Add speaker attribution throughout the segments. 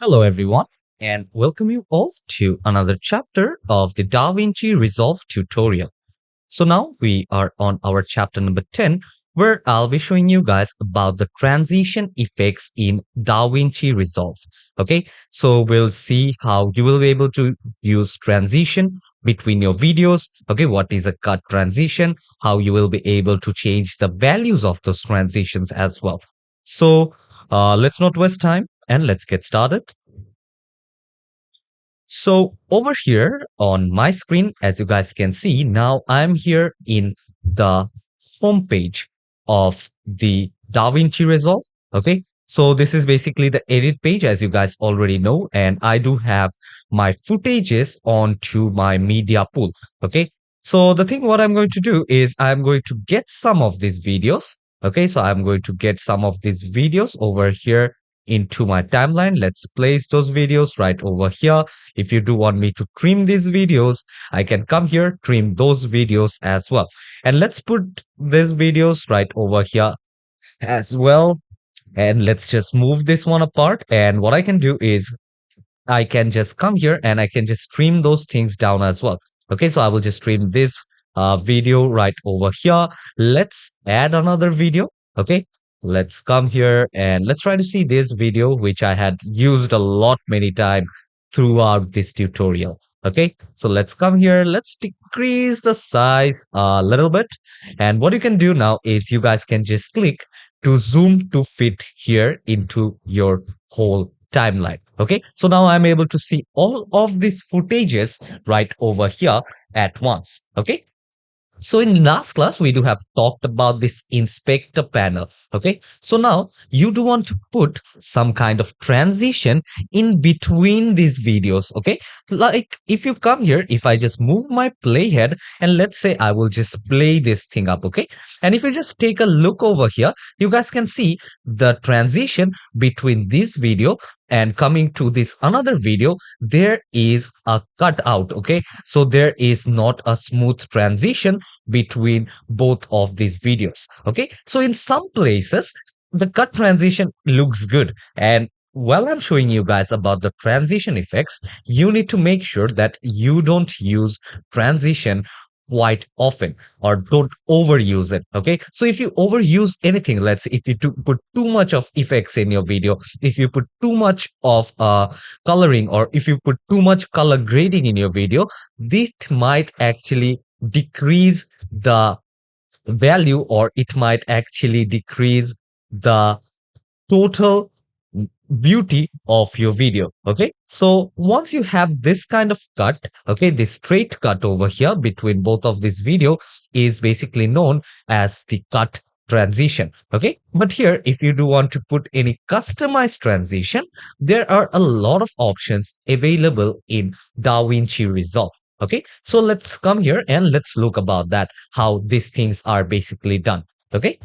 Speaker 1: Hello, everyone, and welcome you all to another chapter of the Davinci Resolve tutorial. So now we are on our chapter number 10, where I'll be showing you guys about the transition effects in Davinci Resolve. Okay, so we'll see how you will be able to use transition between your videos. Okay, what is a cut transition, how you will be able to change the values of those transitions as well. So let's not waste time and let's get started. So over here on my screen, as you guys can see, now I'm here in the home page of the DaVinci Resolve. Okay. So this is basically the edit page, as you guys already know, and I do have my footages onto my media pool. Okay. So the thing what I'm going to do is I'm going to get some of these videos. Okay. So I'm going to get some of these videos over here into my timeline. Let's place those videos right over here. If you do want me to trim these videos, I can come here, trim those videos as well. And let's put these videos right over here as well. And let's just move this one apart. And what I can do is I can just come here and I can just trim those things down as well. Okay, so I will just trim this video right over here. Let's add another video. Okay, let's come here and let's try to see this video, which I had used a lot many times throughout this tutorial. Okay, so let's come here. Let's decrease the size a little bit. And what you can do now is you guys can just click to zoom to fit here into your whole timeline. Okay, so now I'm able to see all of these footages right over here at once. Okay, so in last class, we do have talked about this inspector panel. Okay. So now you do want to put some kind of transition in between these videos. Okay. Like if you come here, if I just move my playhead and let's say I will just play this thing up. Okay. And if you just take a look over here, you guys can see the transition between this video and coming to this another video, there is a cutout. Okay. So there is not a smooth transition between both of these videos. Okay, so in some places the cut transition looks good, and while I'm showing you guys about the transition effects, you need to make sure that you don't use transition quite often or don't overuse it. Okay, so if you overuse anything, let's say if you put too much of effects in your video, if you put too much of coloring, or if you put too much color grading in your video, this might actually decrease the value, or it might actually decrease the total beauty of your video. Okay, so once you have this kind of cut, okay, this straight cut over here between both of this video is basically known as the cut transition. Okay, but here if you do want to put any customized transition, there are a lot of options available in DaVinci Resolve. Okay, so let's come here and let's look about that, how these things are basically done. Okay,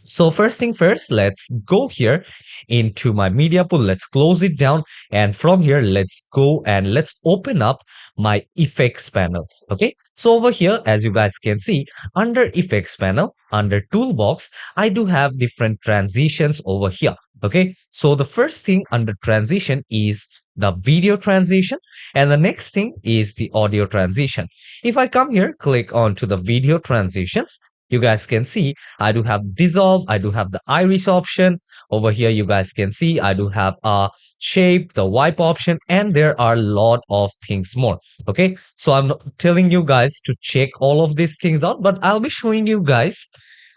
Speaker 1: so first thing first, let's go here into my media pool. Let's close it down. And from here, let's go and let's open up my effects panel. Okay. So over here, as you guys can see, under effects panel, under toolbox, I do have different transitions over here. Okay. So the first thing under transition is the video transition. And the next thing is the audio transition. If I come here, click on to the video transitions, you guys can see I do have dissolve, I do have the iris option. Over here you guys can see I do have a shape, the wipe option, and there are a lot of things more. Okay, so I'm not telling you guys to check all of these things out, but I'll be showing you guys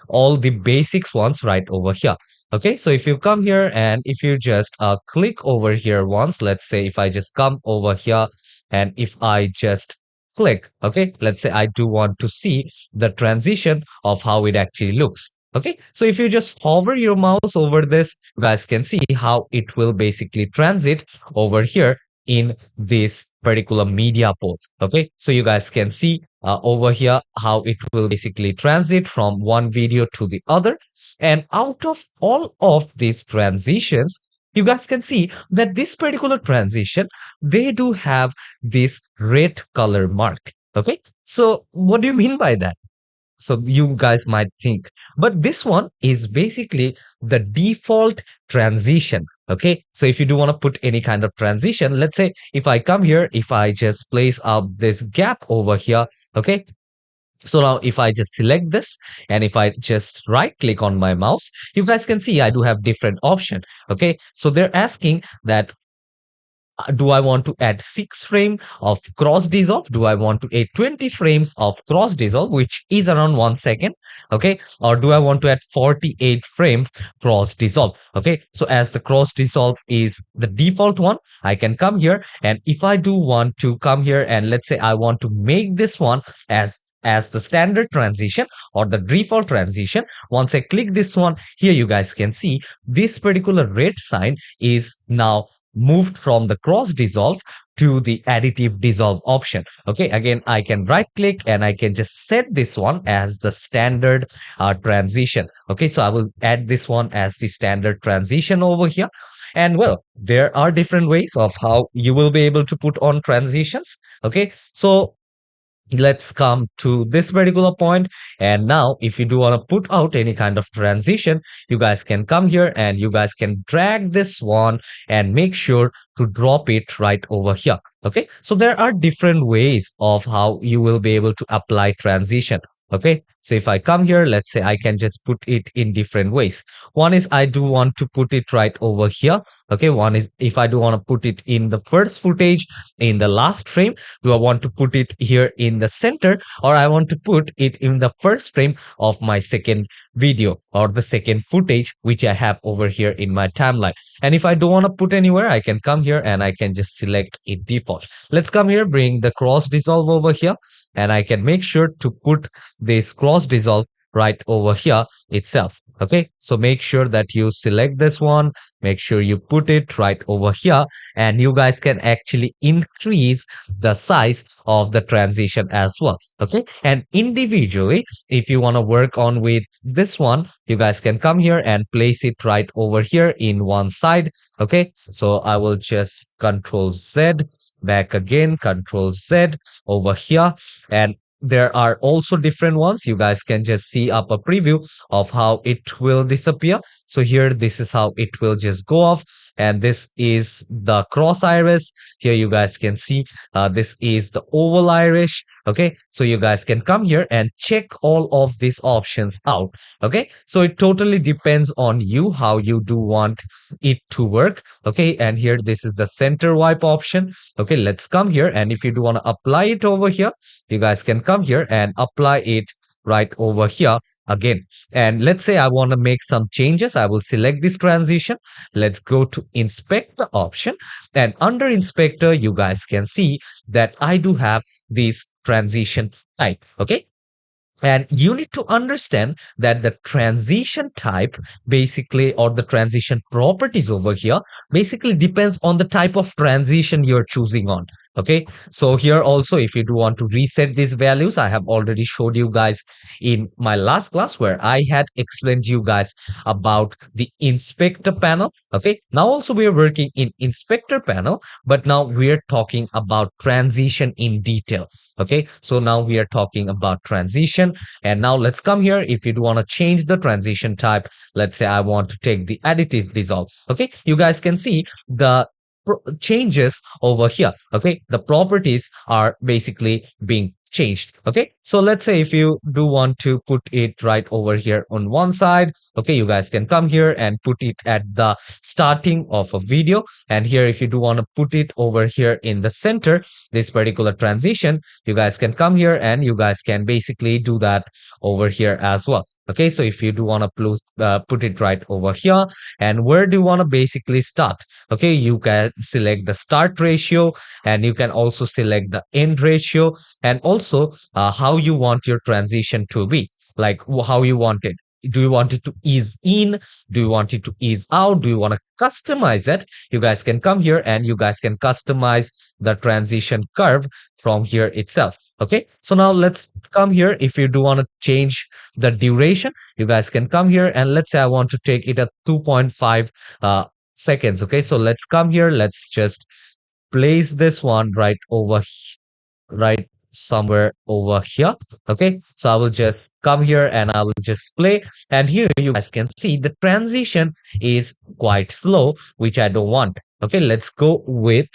Speaker 1: all the basics ones right over here. Okay, so if you come here and if you just click over here once, let's say if I just come over here and if I just click, okay, let's say I do want to see the transition of how it actually looks. Okay, so if you just hover your mouse over this, you guys can see how it will basically transit over here in this particular media pool. Okay, so you guys can see over here how it will basically transit from one video to the other, and out of all of these transitions, you guys can see that this particular transition, they do have this red color mark. Okay, so what do you mean by that? So you guys might think, but this one is basically the default transition Okay, so if you do want to put any kind of transition, let's say if I come here, if I just place up this gap over here, okay, so now if I just select this and if I just right click on my mouse, you guys can see I do have different option. Okay, so they're asking that do I want to add 6 frame of cross dissolve? Do I want to add 20 frames of cross dissolve, which is around 1 second? Okay, or do I want to add 48 frames cross dissolve? Okay, so as the cross dissolve is the default one, I can come here, and if I do want to come here and let's say I want to make this one as the standard transition or the default transition, once I click this one here, you guys can see this particular red sign is now moved from the cross dissolve to the additive dissolve option. Okay, again, I can right click and I can just set this one as the standard transition. Okay, so I will add this one as the standard transition over here. And well, there are different ways of how you will be able to put on transitions. Okay, so let's come to this particular point. And now if you do want to put out any kind of transition, you guys can come here and you guys can drag this one and make sure to drop it right over here. Okay, so there are different ways of how you will be able to apply transition. Okay, so if I come here, let's say I can just put it in different ways. One is I do want to put it right over here. Okay, one is if I do want to put it in the first footage in the last frame. Do I want to put it here in the center, or I want to put it in the first frame of my second video or the second footage which I have over here in my timeline? And if I don't want to put anywhere, I can come here and I can just select a default. Let's come here, bring the cross dissolve over here, and I can make sure to put this cross dissolve right over here itself. Okay, so make sure that you select this one, make sure you put it right over here, and you guys can actually increase the size of the transition as well. Okay, and individually, if you want to work on with this one, you guys can come here and place it right over here in one side. Okay, so I will just Control Z, back again, Control Z over here, and there are also different ones. You guys can just see up a preview of how it will disappear. So here, this is how it will just go off. And this is the cross iris. Here you guys can see this is the oval iris. Okay, so you guys can come here and check all of these options out. Okay, so it totally depends on you how you do want it to work. Okay, and here this is the center wipe option. Okay, let's come here, and if you do want to apply it over here, you guys can come here and apply it right over here again. And let's say I want to make some changes. I will select this transition. Let's go to inspector option, and under inspector you guys can see that I do have this transition type. Okay, and you need to understand that the transition type basically, or the transition properties over here, basically depends on the type of transition you're choosing on. Okay, so here also, if you do want to reset these values, I have already showed you guys in my last class where I had explained you guys about the inspector panel. Okay, now also we are working in inspector panel, but now we are talking about transition in detail. Okay, so now we are talking about transition, and now let's come here. If you do want to change the transition type, let's say I want to take the additive dissolve. Okay, you guys can see the changes over here. Okay, the properties are basically being changed. Okay, so let's say if you do want to put it right over here on one side, okay, you guys can come here and put it at the starting of a video. And here, if you do want to put it over here in the center, this particular transition, you guys can come here and you guys can basically do that over here as well. Okay, so if you do want to put it right over here, and where do you want to basically start? Okay, you can select the start ratio, and you can also select the end ratio, and also how you want your transition to be, like how you want it. Do you want it to ease in? Do you want it to ease out? Do you want to customize it? You guys can come here and you guys can customize the transition curve from here itself. Okay, so now let's come here. If you do want to change the duration, you guys can come here, and let's say I want to take it at 2.5 seconds. Okay, so let's come here. Let's just place this one right over right. somewhere over here. Okay, so I will just come here and I will just play, and here you guys can see the transition is quite slow, which I don't want. Okay, let's go with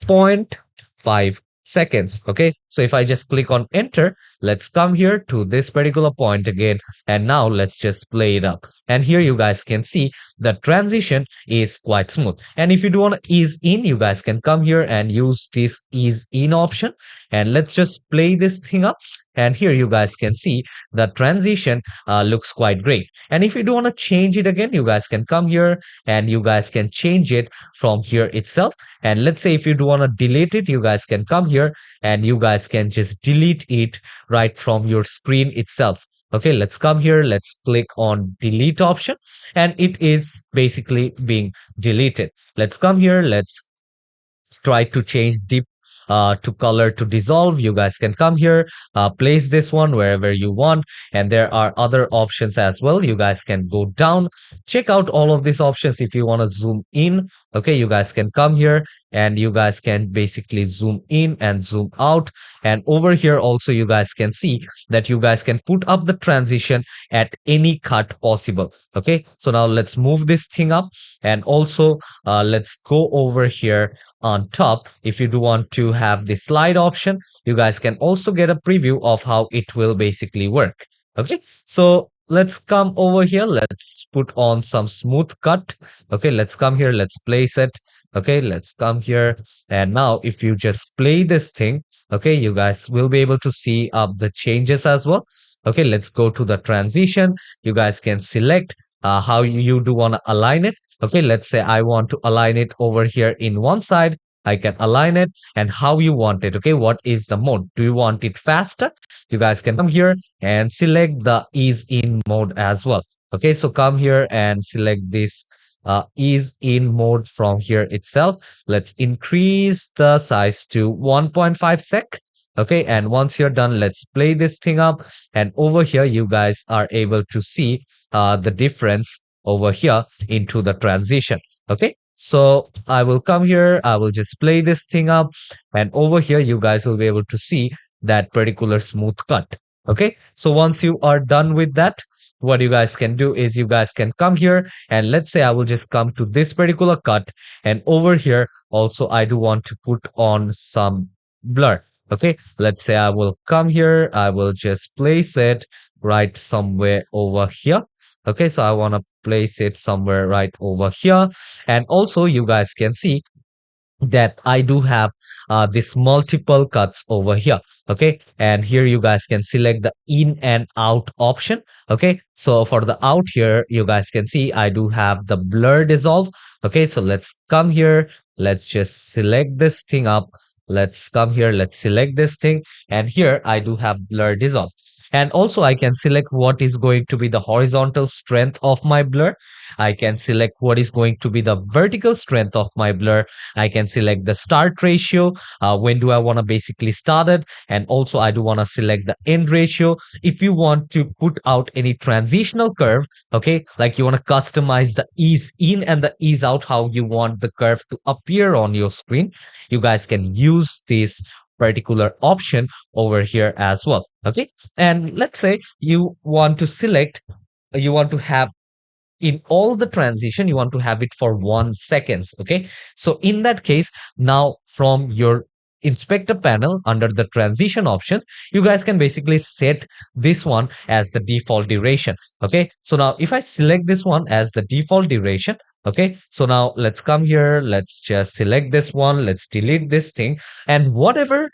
Speaker 1: 0.5 seconds. Okay, so if I just click on enter, let's come here to this particular point again, and now let's just play it up. And here you guys can see the transition is quite smooth. And if you do want to ease in, you guys can come here and use this ease in option, and let's just play this thing up. And here you guys can see the transition looks quite great. And if you do want to change it again, you guys can come here and you guys can change it from here itself. And let's say if you do want to delete it, you guys can come here and you guys can just delete it right from your screen itself. Okay, let's come here, let's click on delete option, and it is basically being deleted. Let's come here, let's try to change deep to color to dissolve. You guys can come here, place this one wherever you want, and there are other options as well. You guys can go down, check out all of these options. If you want to zoom in, okay, you guys can come here and you guys can basically zoom in and zoom out. And over here also you guys can see that you guys can put up the transition at any cut possible. Okay, so now let's move this thing up, and also let's go over here on top. If you do want to have the slide option, you guys can also get a preview of how it will basically work. Okay, so let's come over here, let's put on some smooth cut. Okay, let's come here, let's place it. Okay, let's come here, and now if you just play this thing, okay, you guys will be able to see the changes as well. Okay, let's go to the transition. You guys can select how you do want to align it. Okay, let's say I want to align it over here in one side. I can align it, and how you want it. Okay, what is the mode? Do you want it faster? You guys can come here and select the ease in mode as well. Okay, so come here and select this ease in mode from here itself. Let's increase the size to 1.5 sec. Okay, and once you're done, let's play this thing up, and over here you guys are able to see the difference over here into the transition. Okay, so I will come here, I will just play this thing up, and over here you guys will be able to see that particular smooth cut. Okay, so once you are done with that, what you guys can do is you guys can come here, and let's say I will just come to this particular cut, and over here also I do want to put on some blur. Okay, let's say I will come here, I will just place it right somewhere over here. Okay, so I want to place it somewhere right over here. And also you guys can see that I do have this multiple cuts over here. Okay, and here you guys can select the in and out option. Okay, so for the out here, you guys can see I do have the blur dissolve. Okay, so let's come here, let's just select this thing up. Let's come here, let's select this thing, and here I do have blur dissolve. And also I can select what is going to be the horizontal strength of my blur. I can select what is going to be the vertical strength of my blur. I can select the start ratio. When do I want to basically start it? And also I do want to select the end ratio. If you want to put out any transitional curve, okay, like you want to customize the ease in and the ease out, how you want the curve to appear on your screen, you guys can use this particular option over here as well. Okay, and let's say you want to select, you want to have in all the transition, you want to have it for 1 seconds. Okay, so in that case, now from your inspector panel under the transition options, you guys can basically set this one as the default duration. Okay, so now if I select this one as the default duration, okay, so now let's come here, let's just select this one, let's delete this thing, and whatever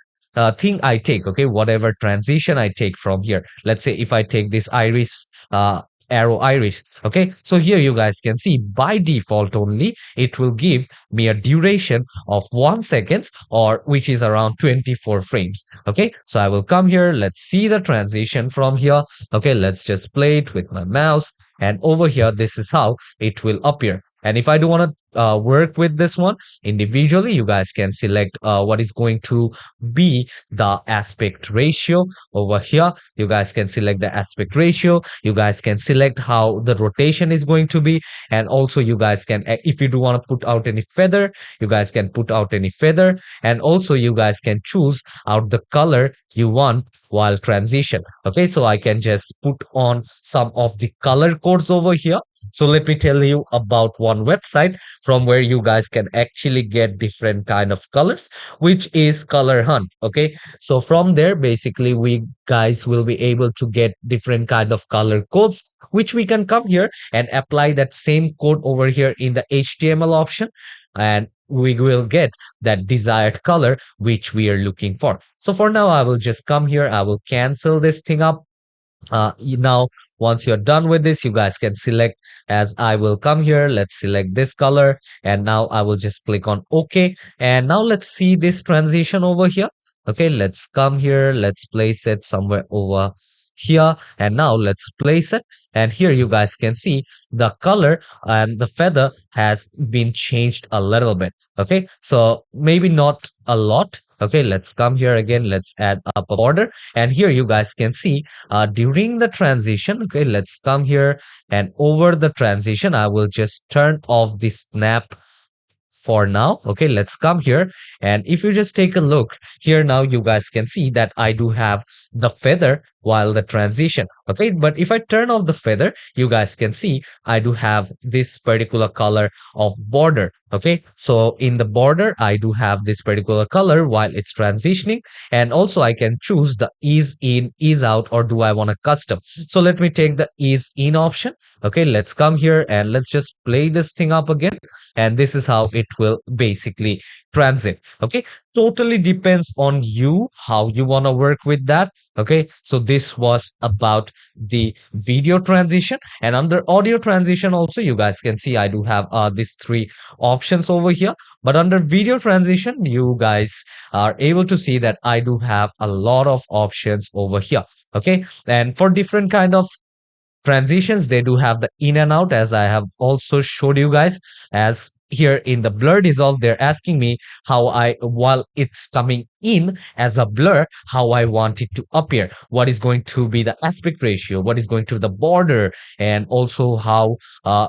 Speaker 1: thing I take, okay, whatever transition I take from here, let's say if I take this iris arrow iris, okay, so here you guys can see by default only it will give me a duration of 1 second, or which is around 24 frames. Okay, so I will come here, let's see the transition from here. Okay, let's just play it with my mouse, and over here this is how it will appear. And if I do want to work with this one individually, you guys can select what is going to be the aspect ratio. Over here you guys can select the aspect ratio, you guys can select how the rotation is going to be, and also you guys can, if you do want to put out any feather, you guys can put out any feather, and also you guys can choose out the color you want while transition. Okay, so I can just put on some of the color codes over here. So let me tell you about one website from where you guys can actually get different kind of colors, which is Color Hunt. Okay, so from there basically we guys will be able to get different kind of color codes, which we can come here and apply that same code over here in the HTML option, and we will get that desired color which we are looking for. So for now I will just come here, I will cancel this thing up. Now once you're done with this, you guys can select, as I will come here, let's select this color, and now I will just click on OK. And now let's see this transition over here. Okay, let's come here, let's place it somewhere over here, and now let's place it, and here you guys can see the color and the feather has been changed a little bit. Okay, so maybe not a lot. Okay, let's come here again, let's add up a border, and here you guys can see during the transition. Okay, let's come here, and over the transition I will just turn off the snap for now. Okay, let's come here, and if you just take a look here, now you guys can see that I do have the feather while the transition. Okay, but if I turn off the feather, you guys can see I do have this particular color of border. Okay, so in the border I do have this particular color while it's transitioning, and also I can choose the ease in, ease out, or do I want a custom. So let me take the ease in option. Okay, let's come here and let's just play this thing up again, and this is how it will basically transit. Okay, totally depends on you how you want to work with that. Okay, so this was about the video transition, and under audio transition also you guys can see I do have these three options over here. But under video transition you guys are able to see that I do have a lot of options over here. Okay, and for different kind of transitions they do have the in and out, as I have also showed you guys. As here in the blur dissolve, they're asking me how I, while it's coming in as a blur, how I want it to appear, what is going to be the aspect ratio, what is going to be the border, and also how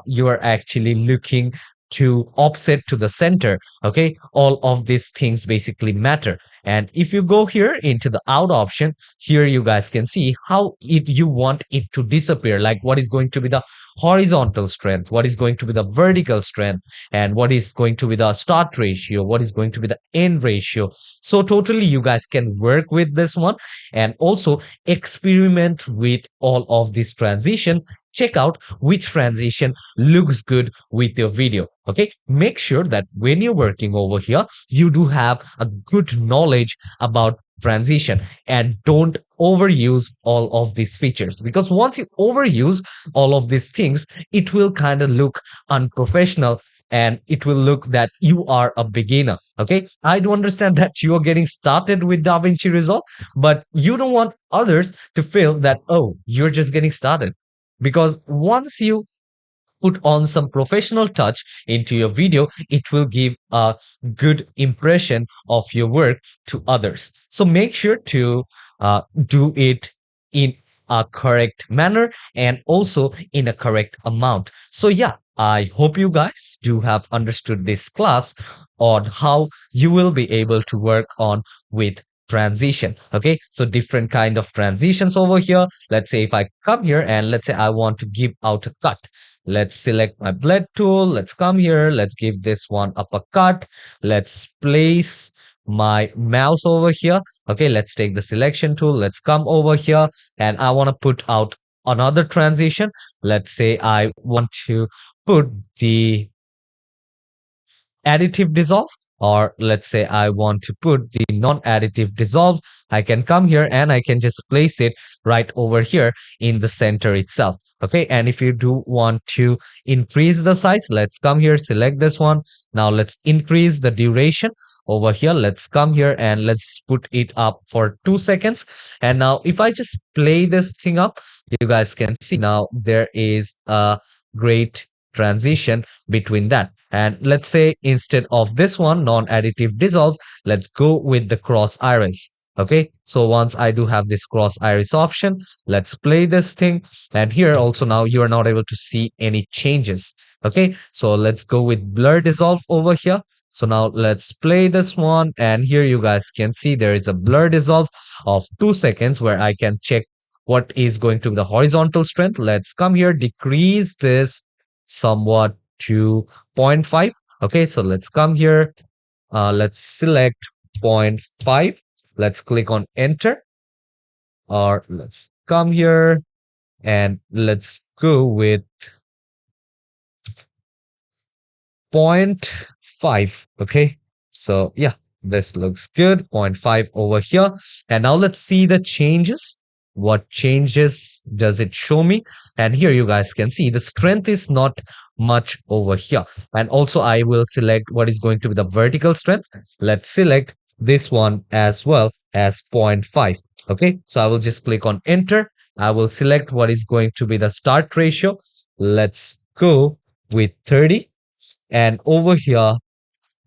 Speaker 1: you are actually looking to offset to the center. Okay, all of these things basically matter. And if you go here into the out option, here you guys can see how it you want it to disappear, like what is going to be the horizontal strength, what is going to be the vertical strength, and what is going to be the start ratio, what is going to be the end ratio. So totally you guys can work with this one and also experiment with all of this transition. Check out which transition looks good with your video. Okay, make sure that when you're working over here you do have a good knowledge about transition, and don't overuse all of these features, because once you overuse all of these things it will kind of look unprofessional, and it will look that you are a beginner. Okay, I do understand that you are getting started with DaVinci Resolve, but you don't want others to feel that, oh, you're just getting started, because once you put on some professional touch into your video, it will give a good impression of your work to others. So make sure to do it in a correct manner and also in a correct amount. So yeah, I hope you guys do have understood this class on how you will be able to work on with transition. Okay, so different kind of transitions over here. Let's say if I come here and let's say I want to give out a cut. Let's select my blend tool. Let's come here. Let's give this one up a cut. Let's place my mouse over here. Okay, let's take the selection tool. Let's come over here and I want to put out another transition. Let's say I want to put the additive dissolve, or let's say I want to put the non-additive dissolve, I can come here and I can just place it right over here in the center itself. Okay, and if you do want to increase the size, let's come here, select this one. Now let's increase the duration over here. Let's come here and let's put it up for 2 seconds. And now if I just play this thing up, you guys can see now there is a great transition between that. And let's say instead of this one, non-additive dissolve, let's go with the cross iris. Okay, so once I do have this cross iris option, let's play this thing. And here also now you are not able to see any changes. Okay, so let's go with blur dissolve over here. So now let's play this one, and here you guys can see there is a blur dissolve of 2 seconds where I can check what is going to be the horizontal strength. Let's come here, decrease this somewhat to zero 0.5. Okay, so let's come here, let's select 0.5. Let's click on enter, or let's come here and let's go with 0.5. Okay, so yeah, this looks good. 0.5 over here. And now let's see the changes. What changes does it show me? And here you guys can see the strength is not much over here. And also I will select what is going to be the vertical strength. Let's select this one as well as 0.5. Okay, so I will just click on enter. I will select what is going to be the start ratio. Let's go with 30. And over here,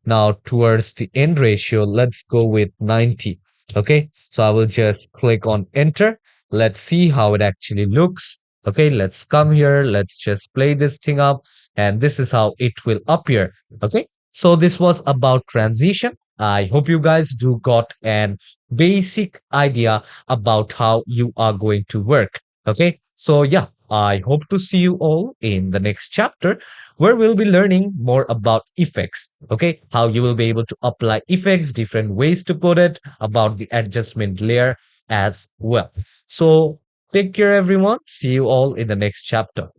Speaker 1: now towards the end ratio, let's go with 90. Okay, so I will just click on enter. Let's see how it actually looks. Okay, let's come here. Let's just play this thing up. And this is how it will appear. Okay, so this was about transition. I hope you guys do got an basic idea about how you are going to work. Okay, so yeah, I hope to see you all in the next chapter, where we'll be learning more about effects. Okay, how you will be able to apply effects, different ways to put it, about the adjustment layer as well. So take care, everyone. See you all in the next chapter.